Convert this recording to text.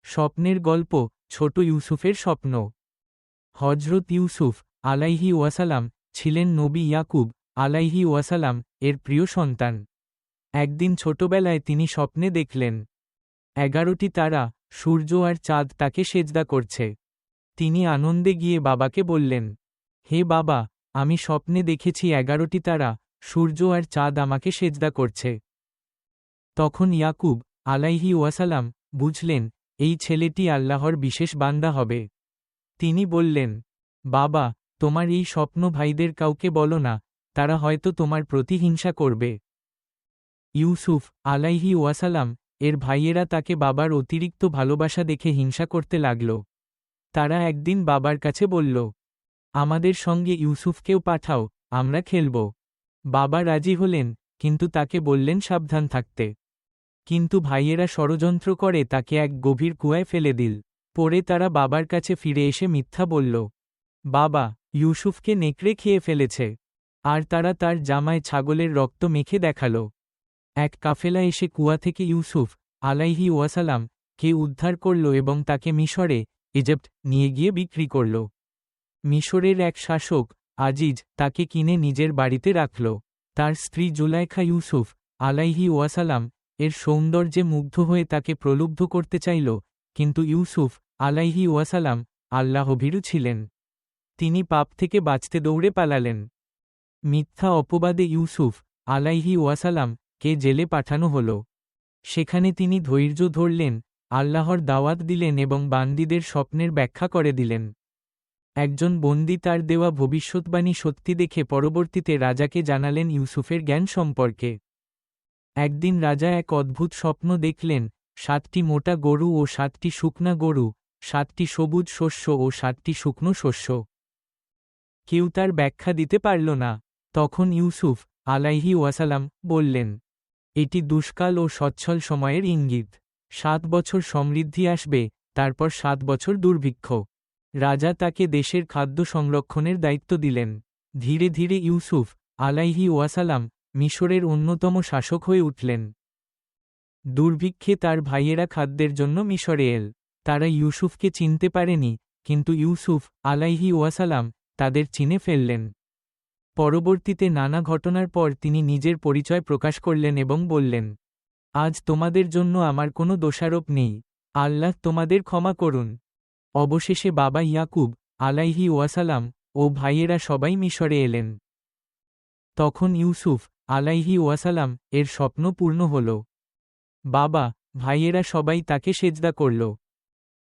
স্বপ্নের গল্প, ছোট ইউসুফের স্বপ্ন। হজরত ইউসুফ আলাইহি ওয়াসালাম ছিলেন নবী ইয়াকুব আলাইহি ওয়াসালাম এর প্রিয় সন্তান। একদিন ছোটবেলায় তিনি স্বপ্নে দেখলেন 11টি তারা, সূর্য আর চাঁদ তাকে সেজদা করছে। তিনি আনন্দে গিয়ে বাবাকে বললেন, হে বাবা, আমি স্বপ্নে দেখেছি 11টি তারা, সূর্য আর চাঁদ আমাকে সেজদা করছে। তখন ইয়াকুব আলাইহি ওয়াসালাম বুঝলেন এই ছেলেটি আল্লাহর বিশেষ বান্দা হবে। তিনি বললেন, বাবা, তোমার এই স্বপ্ন ভাইদের কাউকে বলো না, তারা হয়তো তোমার প্রতি হিংসা করবে। ইউসুফ আলাইহি ওয়াসালাম এর ভাইয়েরা তাকে বাবার অতিরিক্ত ভালোবাসা দেখে হিংসা করতে লাগল। তারা একদিন বাবার কাছে বলল, আমাদের সঙ্গে ইউসুফকেও পাঠাও, আমরা খেলব। বাবা রাজি হলেন, কিন্তু তাকে বললেন সাবধান থাকতে। কিন্তু ভাইয়েরা ষড়যন্ত্র করে তাকে এক গভীর কুয়ায় ফেলে দিল। পরে তারা বাবার কাছে ফিরে এসে মিথ্যা বলল, বাবা, ইউসুফকে নেকড়ে খেয়ে ফেলেছে। আর তারা তার জামায় ছাগলের রক্ত মেখে দেখাল। এক কাফেলা এসে কুয়া থেকে ইউসুফ আলাইহি ওয়াসালাম কে উদ্ধার করল এবং তাকে মিশরে ইজিপ্ট নিয়ে গিয়ে বিক্রি করল। মিশরের এক শাসক আজিজ তাকে কিনে নিজের বাড়িতে রাখল। তার স্ত্রী জুলাইখা ইউসুফ আলাইহি ওয়াসালাম এর সৌন্দর্যে মুগ্ধ হয়ে তাকে প্রলুব্ধ করতে চাইল, কিন্তু ইউসুফ আলাইহি ওয়াসালাম আল্লাহভীরু ছিলেন। তিনি পাপ থেকে বাঁচতে দৌড়ে পালালেন। মিথ্যা অপবাদে ইউসুফ আলাইহি ওয়াসালাম কে জেলে পাঠানো হল। সেখানে তিনি ধৈর্য ধরলেন, আল্লাহর দাওয়াত দিলেন এবং বান্দীদের স্বপ্নের ব্যাখ্যা করে দিলেন। একজন বন্দী তার দেওয়া ভবিষ্যৎবাণী সত্যি দেখে পরবর্তীতে রাজাকে জানালেন ইউসুফের জ্ঞান সম্পর্কে। একদিন রাজা এক অদ্ভুত স্বপ্ন দেখলেন, 7টি মোটা গরু ও 7টি শুকনা গরু, 7টি সবুজ শস্য ও 7টি শুকনো শস্য। কেউ তার ব্যাখ্যা দিতে পারল না। তখন ইউসুফ আলাইহি ওয়াসালাম বললেন, এটি দুষ্কাল ও সচ্ছল সময়ের ইঙ্গিত। 7 বছর সমৃদ্ধি আসবে, তারপর 7 বছর দুর্ভিক্ষ। রাজা তাকে দেশের খাদ্য সংরক্ষণের দায়িত্ব দিলেন। ধীরে ধীরে ইউসুফ আলাইহি ওয়াসালাম মিশরের অন্যতম শাসক হয়ে উঠলেন। দুর্ভিক্ষে তার ভাইয়েরা খাদ্যের জন্য মিশরে এল। তারা ইউসুফকে চিনতে পারেনি, কিন্তু ইউসুফ আলাইহি ওয়াসালাম তাদের চিনে ফেললেন। পরবর্তীতে নানা ঘটনার পর তিনি নিজের পরিচয় প্রকাশ করলেন এবং বললেন, আজ তোমাদের জন্য আমার কোনো দোষারোপ নেই, আল্লাহ তোমাদের ক্ষমা করুন। অবশেষে বাবা ইয়াকুব আলাইহি ওয়াসালাম ও ভাইয়েরা সবাই মিশরে এলেন। তখন ইউসুফ আলাইহি ওয়াসালাম এর স্বপ্ন পূর্ণ হল। বাবা, ভাইয়েরা সবাই তাকে সেজদা করল।